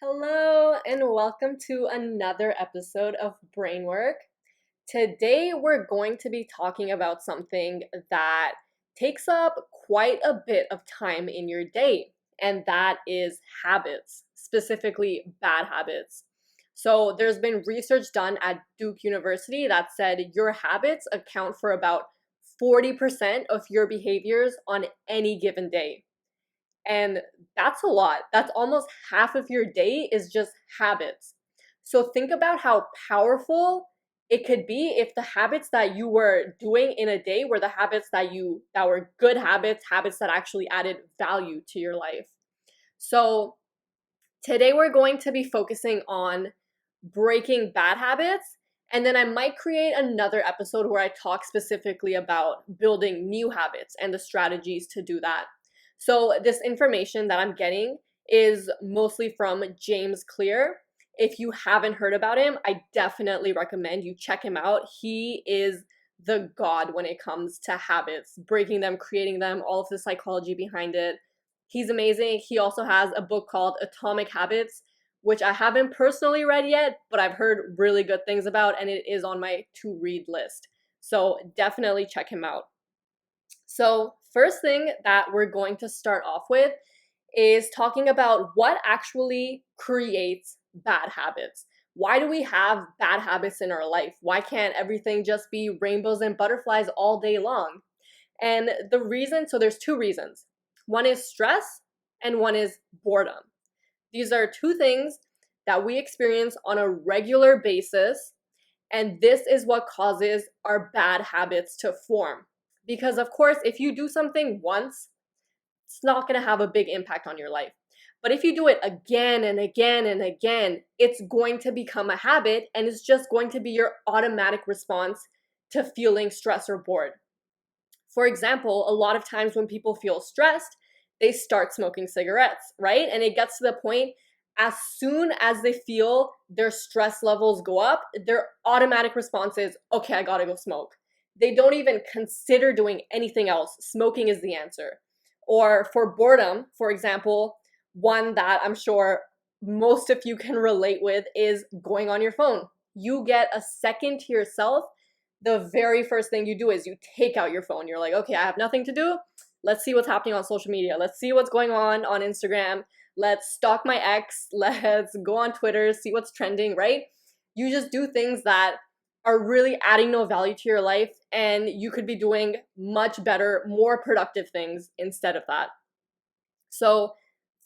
Hello, and welcome to another episode of Brainwork. Today, we're going to be talking about something that takes up quite a bit of time in your day, and that is habits, specifically bad habits. So, there's been research done at Duke University that said your habits account for about 40% of your behaviors on any given day. And that's a lot. That's almost half of your day is just habits. So think about how powerful it could be if the habits that you were doing in a day were the habits that were good habits, habits that actually added value to your life. So today we're going to be focusing on breaking bad habits, and then I might create another episode where I talk specifically about building new habits and the strategies to do that. So this information that I'm getting is mostly from James Clear. If you haven't heard about him, I definitely recommend you check him out. He is the god when it comes to habits, breaking them, creating them, all of the psychology behind it. He's amazing. He also has a book called Atomic Habits, which I haven't personally read yet, but I've heard really good things about, and it is on my to read list. So definitely check him out. So, first thing that we're going to start off with is talking about what actually creates bad habits. Why do we have bad habits in our life? Why can't everything just be rainbows and butterflies all day long? And the reason, so there's two reasons. One is stress and one is boredom. These are two things that we experience on a regular basis, and this is what causes our bad habits to form. Because, of course, if you do something once, it's not going to have a big impact on your life. But if you do it again and again and again, it's going to become a habit, and it's just going to be your automatic response to feeling stressed or bored. For example, a lot of times when people feel stressed, they start smoking cigarettes, right? And it gets to the point as soon as they feel their stress levels go up, their automatic response is, okay, I gotta go smoke. They don't even consider doing anything else. Smoking is the answer. Or for boredom, for example, one that I'm sure most of you can relate with is going on your phone. You get a second to yourself. The very first thing you do is you take out your phone. You're like, okay, I have nothing to do. Let's see what's happening on social media. Let's see what's going on Instagram. Let's stalk my ex. Let's go on Twitter, see what's trending, right? You just do things that are really adding no value to your life, and you could be doing much better, more productive things instead of that. So,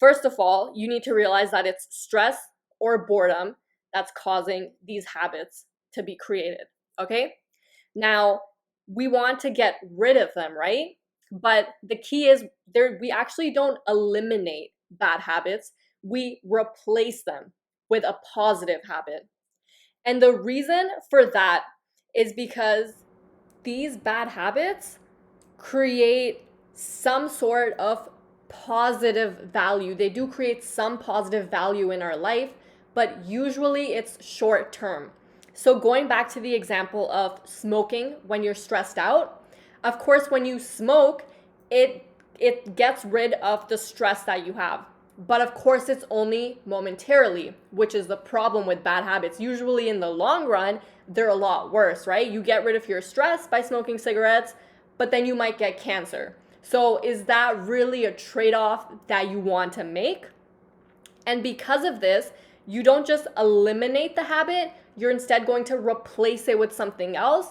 first of all, you need to realize that it's stress or boredom that's causing these habits to be created, okay? Now, we want to get rid of them, right? But the key is we actually don't eliminate bad habits. We replace them with a positive habit. And the reason for that is because these bad habits create some sort of positive value. They do create some positive value in our life, but usually it's short term. So going back to the example of smoking when you're stressed out, of course, when you smoke, it gets rid of the stress that you have. But of course, it's only momentarily, which is the problem with bad habits. Usually in the long run, they're a lot worse, right? You get rid of your stress by smoking cigarettes, but then you might get cancer. So is that really a trade-off that you want to make? And because of this, you don't just eliminate the habit, you're instead going to replace it with something else.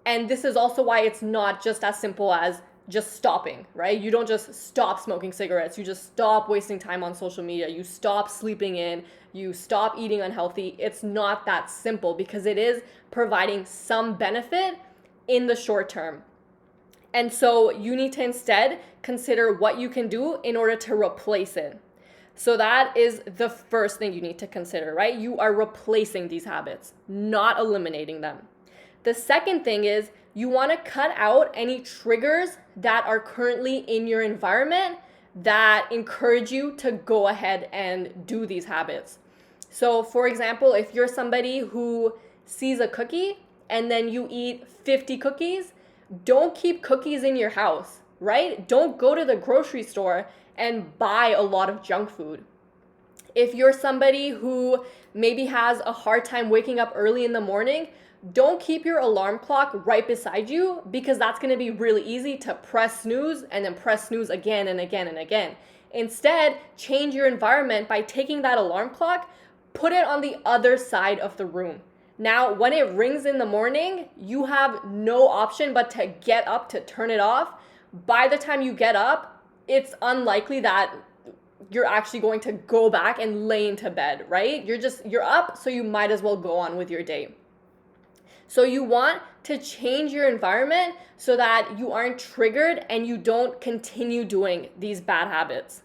And this is also why it's not just as simple as just stopping, right? You don't just stop smoking cigarettes. You just stop wasting time on social media. You stop sleeping in. You stop eating unhealthy. It's not that simple because it is providing some benefit in the short term. And so you need to instead consider what you can do in order to replace it. So that is the first thing you need to consider, right? You are replacing these habits, not eliminating them. The second thing is you want to cut out any triggers that are currently in your environment that encourage you to go ahead and do these habits. So for example, if you're somebody who sees a cookie and then you eat 50 cookies, don't keep cookies in your house, right? Don't go to the grocery store and buy a lot of junk food. If you're somebody who maybe has a hard time waking up early in the morning, don't keep your alarm clock right beside you, because that's going to be really easy to press snooze and then press snooze again and again and again. Instead, change your environment by taking that alarm clock, put it on the other side of the room. Now, when it rings in the morning, you have no option but to get up to turn it off. By the time you get up, it's unlikely that you're actually going to go back and lay into bed, right? You're up, so you might as well go on with your day. So you want to change your environment so that you aren't triggered and you don't continue doing these bad habits.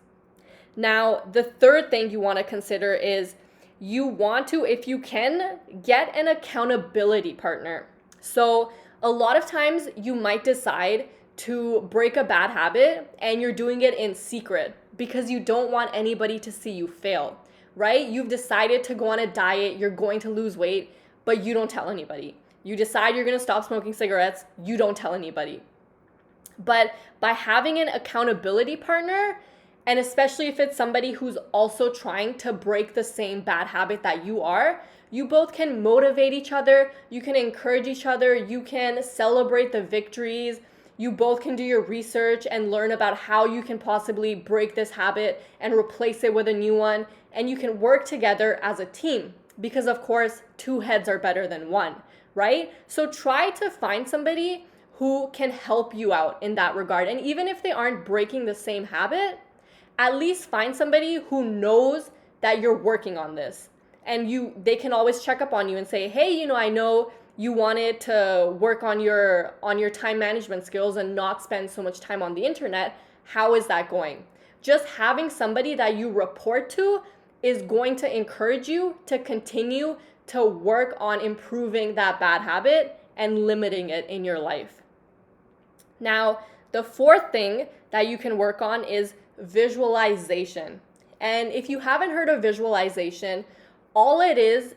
Now, the third thing you want to consider is you want to, if you can, get an accountability partner. So a lot of times you might decide to break a bad habit and you're doing it in secret because you don't want anybody to see you fail, right? You've decided to go on a diet, you're going to lose weight, but you don't tell anybody. You decide you're going to stop smoking cigarettes, you don't tell anybody. But by having an accountability partner, and especially if it's somebody who's also trying to break the same bad habit that you are, you both can motivate each other, you can encourage each other, you can celebrate the victories, you both can do your research and learn about how you can possibly break this habit and replace it with a new one, and you can work together as a team because, of course, two heads are better than one, right? So try to find somebody who can help you out in that regard. And even if they aren't breaking the same habit, at least find somebody who knows that you're working on this. And they can always check up on you and say, hey, I know you wanted to work on your time management skills and not spend so much time on the internet. How is that going? Just having somebody that you report to is going to encourage you to continue to work on improving that bad habit and limiting it in your life. Now, the fourth thing that you can work on is visualization. And if you haven't heard of visualization, all it is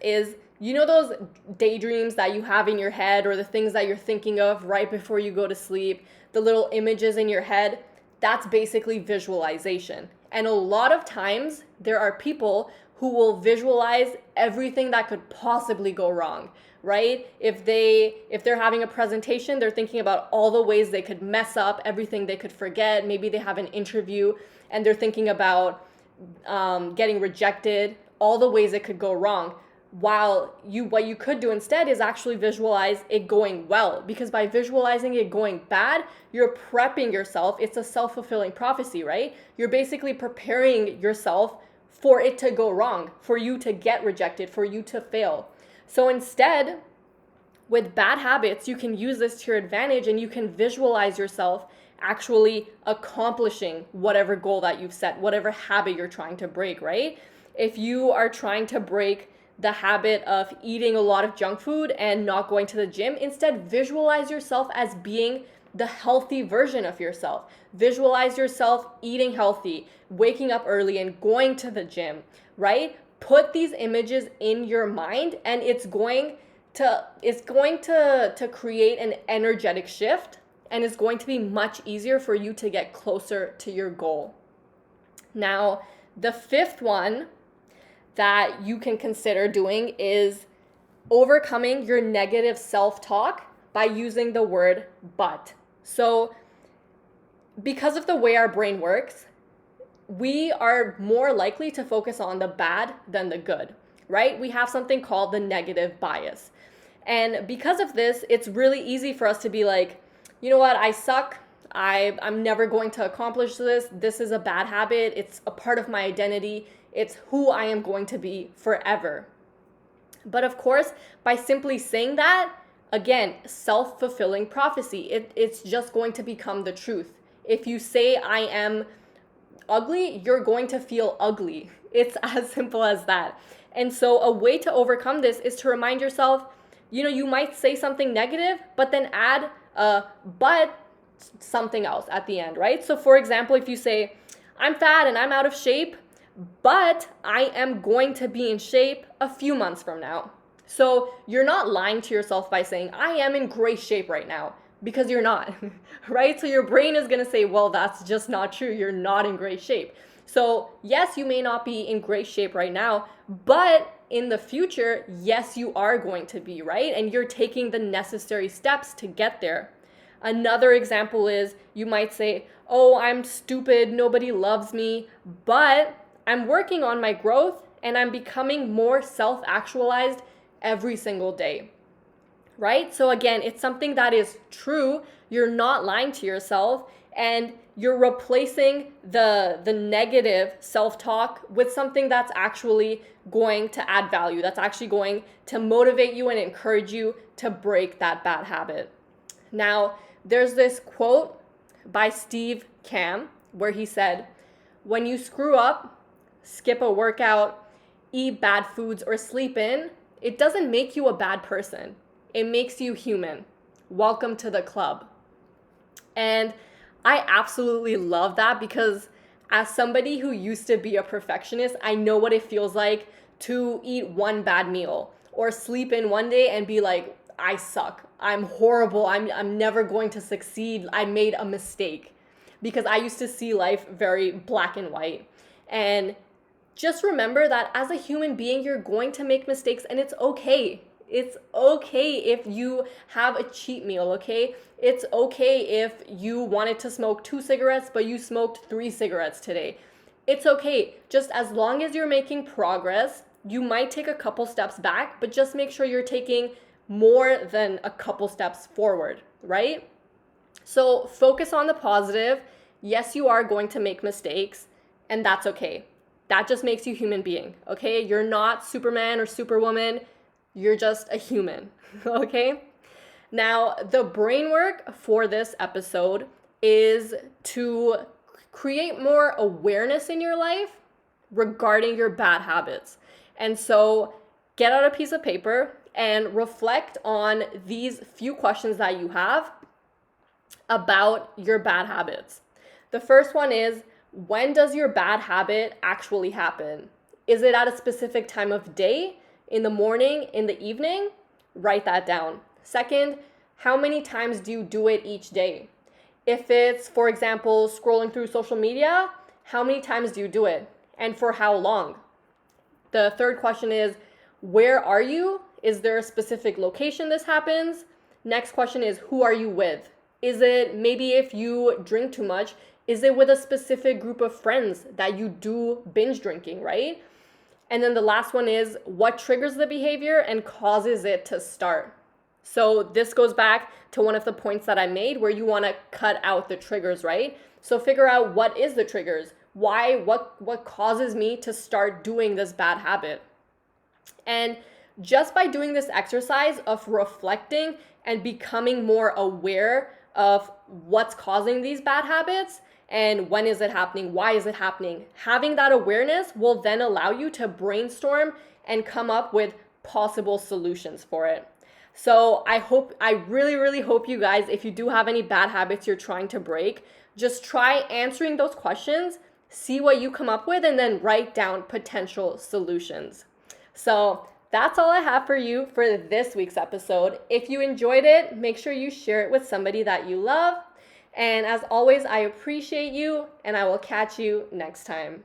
those daydreams that you have in your head, or the things that you're thinking of right before you go to sleep, the little images in your head, that's basically visualization. And a lot of times there are people who will visualize everything that could possibly go wrong, right? If they're having a presentation, they're thinking about all the ways they could mess up, everything they could forget. Maybe they have an interview and they're thinking about getting rejected, all the ways it could go wrong. What you could do instead is actually visualize it going well, because by visualizing it going bad, you're prepping yourself. It's a self-fulfilling prophecy, right? You're basically preparing yourself for it to go wrong, for you to get rejected, for you to fail. So instead, with bad habits, you can use this to your advantage and you can visualize yourself actually accomplishing whatever goal that you've set, whatever habit you're trying to break, right? If you are trying to break the habit of eating a lot of junk food and not going to the gym, instead visualize yourself as being the healthy version of yourself. Visualize yourself eating healthy, waking up early and going to the gym, right? Put these images in your mind and it's going to create an energetic shift, and it's going to be much easier for you to get closer to your goal. Now, the fifth one that you can consider doing is overcoming your negative self-talk by using the word but. So because of the way our brain works, we are more likely to focus on the bad than the good, right? We have something called the negative bias. And because of this, it's really easy for us to be like, you know what, I suck. I'm never going to accomplish this. This is a bad habit. It's a part of my identity. It's who I am going to be forever. But of course, by simply saying that, again, self-fulfilling prophecy, it's just going to become the truth. If you say I am ugly, you're going to feel ugly. It's as simple as that. And so a way to overcome this is to remind yourself, you might say something negative, but then add but something else at the end, right? So for example, if you say, I'm fat and I'm out of shape, but I am going to be in shape a few months from now. So you're not lying to yourself by saying, I am in great shape right now, because you're not, right? So your brain is going to say, well, that's just not true. You're not in great shape. So, yes, you may not be in great shape right now, but in the future, yes, you are going to be, right? And you're taking the necessary steps to get there. Another example is you might say, oh, I'm stupid, nobody loves me, but I'm working on my growth and I'm becoming more self-actualized every single day, right? So again, it's something that is true. You're not lying to yourself, and you're replacing the negative self-talk with something that's actually going to add value, that's actually going to motivate you and encourage you to break that bad habit. Now, there's this quote by Steve Cam where he said, when you screw up, skip a workout, eat bad foods, or sleep in, it doesn't make you a bad person. It makes you human. Welcome to the club. And I absolutely love that, because as somebody who used to be a perfectionist, I know what it feels like to eat one bad meal or sleep in one day and be like, I suck. I'm horrible. I'm never going to succeed. I made a mistake, because I used to see life very black and white. And just remember that as a human being, you're going to make mistakes, and it's okay. It's okay if you have a cheat meal, okay? It's okay if you wanted to smoke 2 cigarettes, but you smoked 3 cigarettes today. It's okay. Just as long as you're making progress, you might take a couple steps back, but just make sure you're taking more than a couple steps forward, right? So focus on the positive. Yes, you are going to make mistakes, and that's okay. That just makes you a human being, okay? You're not Superman or Superwoman. You're just a human, okay? Now, the brain work for this episode is to create more awareness in your life regarding your bad habits. And so get out a piece of paper and reflect on these few questions that you have about your bad habits. The first one is, when does your bad habit actually happen? Is it at a specific time of day? In the morning, in the evening? Write that down. Second, how many times do you do it each day? If it's, for example, scrolling through social media, how many times do you do it? And for how long? The third question is, where are you? Is there a specific location this happens? Next question is, who are you with? Is it, maybe if you drink too much, is it with a specific group of friends that you do binge drinking, right? And then the last one is, what triggers the behavior and causes it to start? So this goes back to one of the points that I made, where you want to cut out the triggers, right? So figure out, what is the triggers? Why, what causes me to start doing this bad habit? And just by doing this exercise of reflecting and becoming more aware of what's causing these bad habits, and when is it happening, why is it happening, having that awareness will then allow you to brainstorm and come up with possible solutions for it. So I really, really hope you guys, if you do have any bad habits you're trying to break, just try answering those questions, see what you come up with, and then write down potential solutions. So that's all I have for you for this week's episode. If you enjoyed it, make sure you share it with somebody that you love. And as always, I appreciate you, and I will catch you next time.